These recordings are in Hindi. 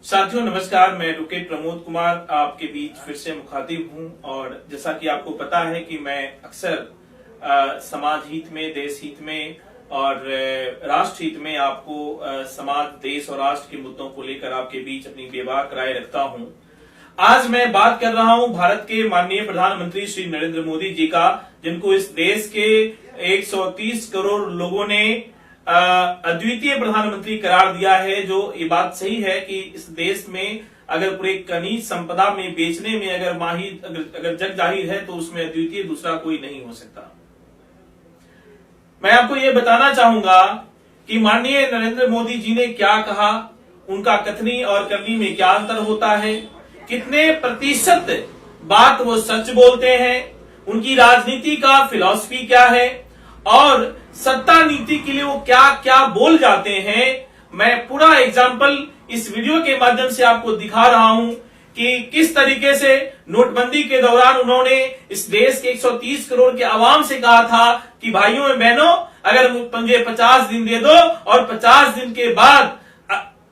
साथियों नमस्कार, मैं एडवोकेट प्रमोद कुमार आपके बीच फिर से मुखातिब हूं। और जैसा कि आपको पता है कि मैं अक्सर समाज हित में, देश हित में और राष्ट्र हित में आपको समाज, देश और राष्ट्र के मुद्दों को लेकर आपके बीच अपनी बेबाक राय रखता हूं। आज मैं बात कर रहा हूं भारत के माननीय प्रधानमंत्री श्री नरेंद्र मोदी जी का, जिनको इस देश के 130 करोड़ लोगों ने अद्वितीय प्रधानमंत्री करार दिया है। जो ये बात सही है कि इस देश में अगर पूरे खनिज संपदा में बेचने में अगर माहिर अगर जग जाहिर है तो उसमें अद्वितीय दूसरा कोई नहीं हो सकता। मैं आपको ये बताना चाहूंगा कि माननीय नरेंद्र मोदी जी ने क्या कहा, उनका कथनी और करनी में क्या अंतर होता है, कितने प्रतिशत बात वो सच बोलते हैं, उनकी राजनीति का फिलॉसफी क्या है और सत्ता नीति के लिए वो क्या क्या बोल जाते हैं। मैं पूरा एग्जाम्पल इस वीडियो के माध्यम से आपको दिखा रहा हूं कि किस तरीके से नोटबंदी के दौरान उन्होंने इस देश के 130 करोड़ के आवाम से कहा था कि भाइयों और बहनों, अगर मुझे 50 दिन दे दो और 50 दिन के बाद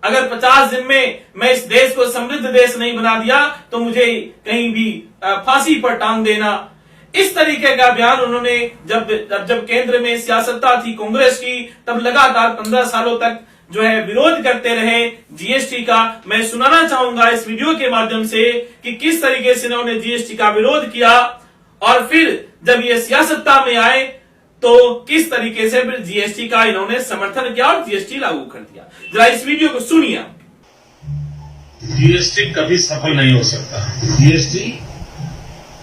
अगर 50 दिन में मैं इस देश को समृद्ध देश नहीं बना दिया तो मुझे कहीं भी फांसी पर टांग देना। इस तरीके का बयान उन्होंने जब केंद्र में सियासत्ता थी कांग्रेस की, तब लगातार 15 सालों तक जो है विरोध करते रहे जीएसटी का। मैं सुनाना चाहूंगा इस वीडियो के माध्यम से कि किस तरीके से इन्होंने जीएसटी का विरोध किया और फिर जब ये सियासत्ता में आए तो किस तरीके से फिर जीएसटी का इन्होंने समर्थन किया और जीएसटी लागू कर दिया। जरा इस वीडियो को सुनिए। जीएसटी कभी सफल नहीं हो सकता। जीएसटी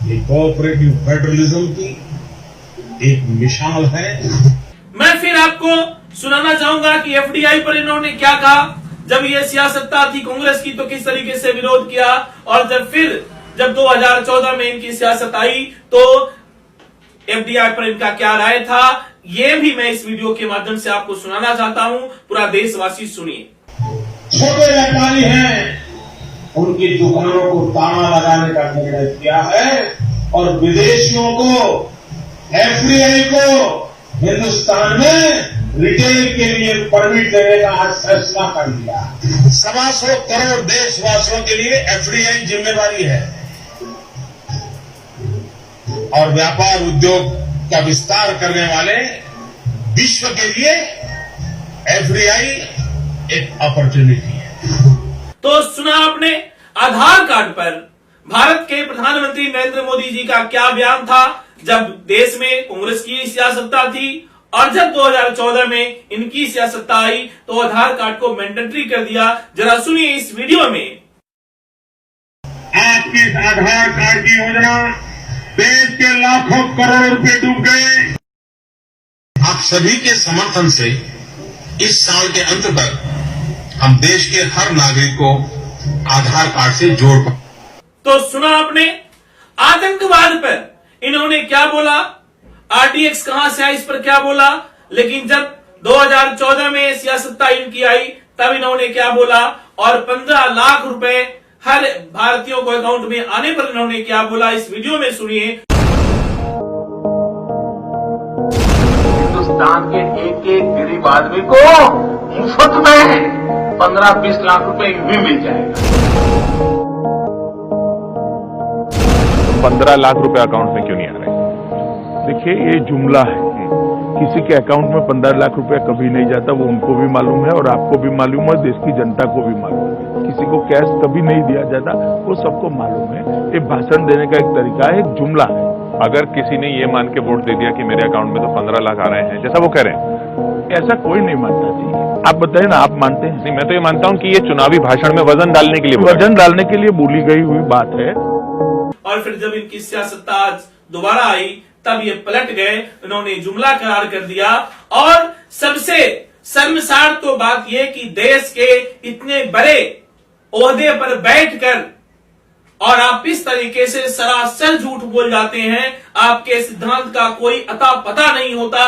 कोऑपरेटिव फेडरलिज्म की एक मिसाल है। मैं फिर आपको सुनाना चाहूंगा कि एफडीआई पर इन्होंने क्या कहा। जब ये सियासत्ता थी कांग्रेस की तो किस तरीके से विरोध किया और जब 2014 में इनकी सियासत आई तो एफडीआई पर इनका क्या राय था, ये भी मैं इस वीडियो के माध्यम से आपको सुनाना चाहता हूं। पूरा देशवासी सुनिए। छोटे व्यापारी हैं, उनकी दुकानों को ताला लगाने का निर्णय किया है और विदेशियों को, एफडीआई को हिंदुस्तान में रिटेल के लिए परमिट देने का आज फैसला कर दिया। 125 करोड़ देशवासियों के लिए एफडीआई जिम्मेवारी है और व्यापार उद्योग का विस्तार करने वाले विश्व के लिए एफडीआई एक अपॉर्चुनिटी है। तो सुना आपने, आधार कार्ड पर भारत के प्रधानमंत्री नरेंद्र मोदी जी का क्या बयान था जब देश में कांग्रेस की सियासत्ता थी और जब 2014 में इनकी सियासत्ता आई तो आधार कार्ड को मैंडेटरी कर दिया। जरा सुनिए इस वीडियो में। आपकी आधार कार्ड की योजना देश के लाखों करोड़ रुपए डूब गए। आप सभी के समर्थन से इस साल के अंत तक हम देश के हर नागरिक को आधार कार्ड से जोड़ पाए। तो सुना आपने, आतंकवाद पर इन्होंने क्या बोला, आरटीएक्स कहां से आई इस पर क्या बोला, लेकिन जब 2014 में सियासत्ता इनकी आई तब इन्होंने क्या बोला और 15 लाख रुपए हर भारतीयों को अकाउंट में आने पर इन्होंने क्या बोला, इस वीडियो में सुनिए। हिंदुस्तान के एक एक गरीब आदमी को मुफ्त में 15-20 लाख रुपए भी मिल जाएगा। 15 लाख रुपए अकाउंट में क्यों नहीं आ रहे? देखिए, ये जुमला है। किसी के अकाउंट में 15 लाख रुपया कभी नहीं जाता, वो उनको भी मालूम है और आपको भी मालूम है, देश की जनता को भी मालूम है। किसी को कैश कभी नहीं दिया जाता, वो सबको मालूम है। ये भाषण देने का एक तरीका है, एक जुमला है। अगर किसी ने ये मान के वोट दे दिया कि मेरे अकाउंट में तो 15 लाख आ रहे हैं, जैसा वो कह रहे हैं, ऐसा कोई नहीं मानता चाहिए। आप बताइए ना, आप मानते हैं? नहीं, मैं तो ये मानता हूँ कि ये चुनावी भाषण में वजन डालने के लिए बोली गई हुई बात है। और फिर जब इनकी सियासत्ता आज दोबारा आई तब ये पलट गए, इन्होंने जुमला करार कर दिया। और सबसे शर्मसार तो बात यह कि देश के इतने बड़े ओहदे पर बैठकर और आप इस तरीके से सरासर झूठ बोल जाते हैं। आपके सिद्धांत का कोई अता पता नहीं होता।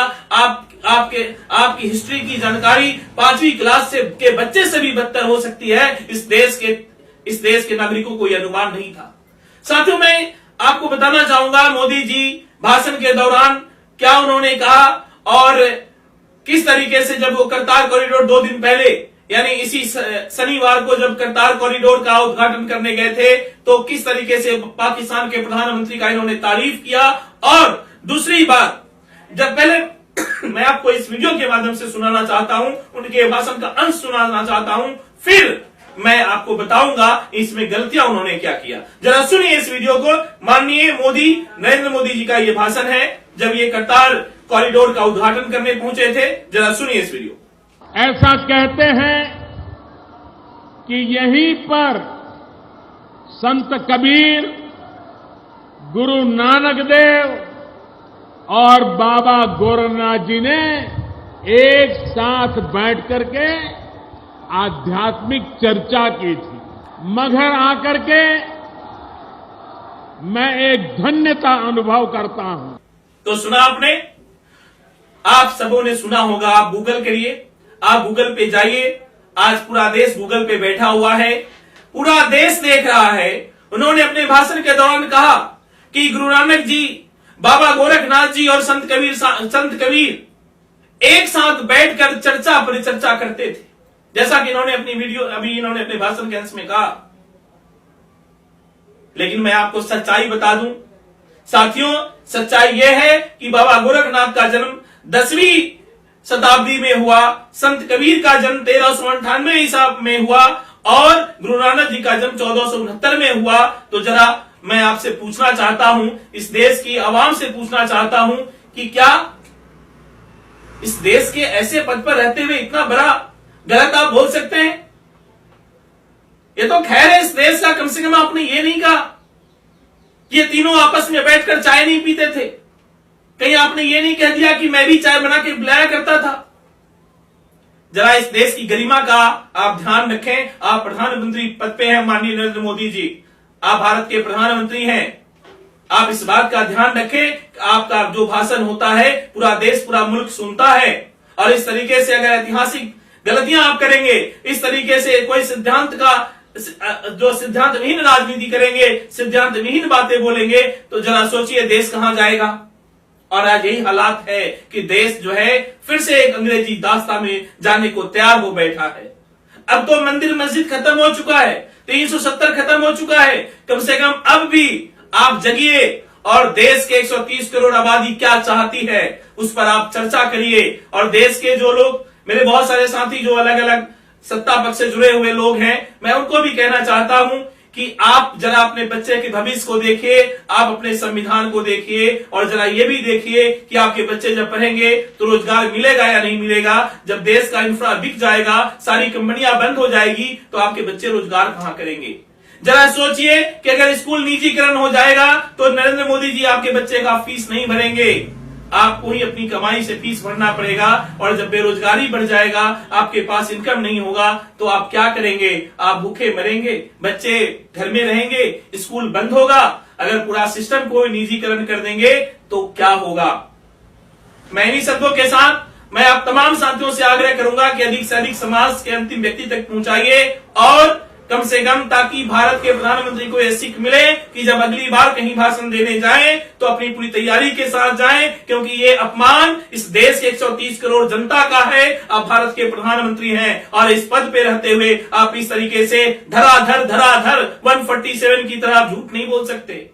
आपकी हिस्ट्री की जानकारी 5वीं क्लास के बच्चे से भी बदतर हो सकती है। इस देश के नागरिकों को यह अनुमान नहीं था। साथियों, मैं आपको बताना चाहूंगा मोदी जी भाषण के दौरान क्या उन्होंने कहा और किस तरीके से जब वो करतार कॉरिडोर 2 दिन पहले यानी इसी शनिवार को जब करतार कॉरिडोर का उद्घाटन करने गए थे तो किस तरीके से पाकिस्तान के प्रधानमंत्री का इन्होंने तारीफ किया। और दूसरी बात, जब पहले मैं आपको इस वीडियो के माध्यम से सुनाना चाहता हूं, उनके भाषण का अंश सुनाना चाहता हूं, फिर मैं आपको बताऊंगा इसमें गलतियां उन्होंने क्या किया। जरा सुनिए इस वीडियो को। माननीय मोदी, नरेंद्र मोदी जी का यह भाषण है जब ये करतार कॉरिडोर का उद्घाटन करने पहुंचे थे। जरा सुनिए इस वीडियो। ऐसा कहते हैं कि यहीं पर संत कबीर, गुरु नानक देव और बाबा गोरखनाथ जी ने एक साथ बैठ करके आध्यात्मिक चर्चा की थी। मगर आकर के मैं एक धन्यता अनुभव करता हूं। तो सुना आपने, आप सबों ने सुना होगा। आप गूगल करिए, आप गूगल पे जाइए। आज पूरा देश गूगल पे बैठा हुआ है, पूरा देश देख रहा है। उन्होंने अपने भाषण के दौरान कहा कि गुरु नानक जी, बाबा गोरखनाथ जी और संत कबीर एक साथ बैठकर चर्चा परिचर्चा करते थे, जैसा कि इन्होंने अपने भाषण के अंश में कहा। लेकिन मैं आपको सच्चाई बता दूं साथियों, सच्चाई यह है कि बाबा गोरखनाथ का जन्म 10वीं शताब्दी में हुआ, संत कबीर का जन्म 1398 ईसा में हुआ और गुरु नानक जी का जन्म 1469 में हुआ। तो जरा मैं आपसे पूछना चाहता हूं, इस देश की आवाम से पूछना चाहता हूं कि क्या इस देश के ऐसे पद पर रहते हुए इतना बड़ा गलत आप बोल सकते हैं? ये तो खैर है इस देश का, कम से कम आपने ये नहीं कहा कि ये तीनों आपस में बैठकर चाय नहीं पीते थे। कहीं आपने ये नहीं कह दिया कि मैं भी चाय बना के पिलाया करता था। जरा इस देश की गरिमा का आप ध्यान रखें। आप प्रधानमंत्री पद पे हैं माननीय नरेंद्र मोदी जी, आप भारत के प्रधानमंत्री हैं। आप इस बात का ध्यान रखें कि आपका जो भाषण होता है पूरा देश, पूरा मुल्क सुनता है। और इस तरीके से अगर ऐतिहासिक गलतियां आप करेंगे, इस तरीके से कोई सिद्धांत विहीन राजनीति करेंगे, सिद्धांत विहीन बातें बोलेंगे, तो जरा सोचिए देश कहां जाएगा। और आज यही हालात है कि देश जो है फिर से एक अंग्रेजी दास्तां में जाने को तैयार हो बैठा है। अब तो मंदिर मस्जिद खत्म हो चुका है, 370 खत्म हो चुका है। कम से कम अब भी आप जगिए और देश के 130 करोड़ आबादी क्या चाहती है उस पर आप चर्चा करिए। और देश के जो लोग, मेरे बहुत सारे साथी जो अलग अलग सत्ता पक्ष से जुड़े हुए लोग हैं, मैं उनको भी कहना चाहता हूं कि आप जरा अपने बच्चे के भविष्य को देखिए, आप अपने संविधान को देखिए और जरा ये भी देखिए कि आपके बच्चे जब पढ़ेंगे तो रोजगार मिलेगा या नहीं मिलेगा। जब देश का इंफ्रा बिक जाएगा, सारी कंपनियां बंद हो जाएगी, तो आपके बच्चे रोजगार कहां करेंगे? जरा सोचिए कि अगर स्कूल निजीकरण हो जाएगा तो नरेंद्र मोदी जी आपके बच्चे का फीस नहीं भरेंगे, आपको ही अपनी कमाई से फीस भरना पड़ेगा। और जब बेरोजगारी बढ़ जाएगा, आपके पास इनकम नहीं होगा, तो आप क्या करेंगे? आप भूखे मरेंगे, बच्चे घर में रहेंगे, स्कूल बंद होगा। अगर पूरा सिस्टम को निजीकरण कर देंगे तो क्या होगा? मैं इन्हीं शब्दों के साथ मैं आप तमाम साथियों से आग्रह करूंगा कि अधिक से अधिक समाज के अंतिम व्यक्ति तक पहुंचाइए और कम से कम ताकि भारत के प्रधानमंत्री को यह सीख मिले कि जब अगली बार कहीं भाषण देने जाएं तो अपनी पूरी तैयारी के साथ जाएं, क्योंकि ये अपमान इस देश के 130 करोड़ जनता का है। आप भारत के प्रधानमंत्री हैं और इस पद पे रहते हुए आप इस तरीके से धराधर 147 की तरह झूठ नहीं बोल सकते।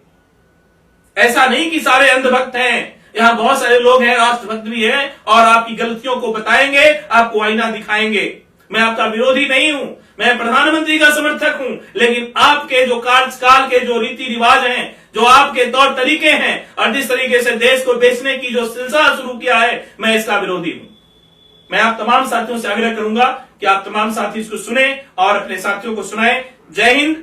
ऐसा नहीं कि सारे अंधभक्त हैं, यहाँ बहुत सारे लोग हैं, राष्ट्रभक्त भी हैं और आपकी गलतियों को बताएंगे, आपको आईना दिखाएंगे। मैं आपका विरोधी नहीं हूं, मैं प्रधानमंत्री का समर्थक हूं, लेकिन आपके जो कार्यकाल के जो रीति रिवाज हैं, जो आपके तौर तरीके हैं और जिस तरीके से देश को बेचने की जो सिलसिला शुरू किया है, मैं इसका विरोधी हूं। मैं आप तमाम साथियों से आग्रह करूंगा कि आप तमाम साथी इसको सुने और अपने साथियों को सुनाएं। जय हिंद,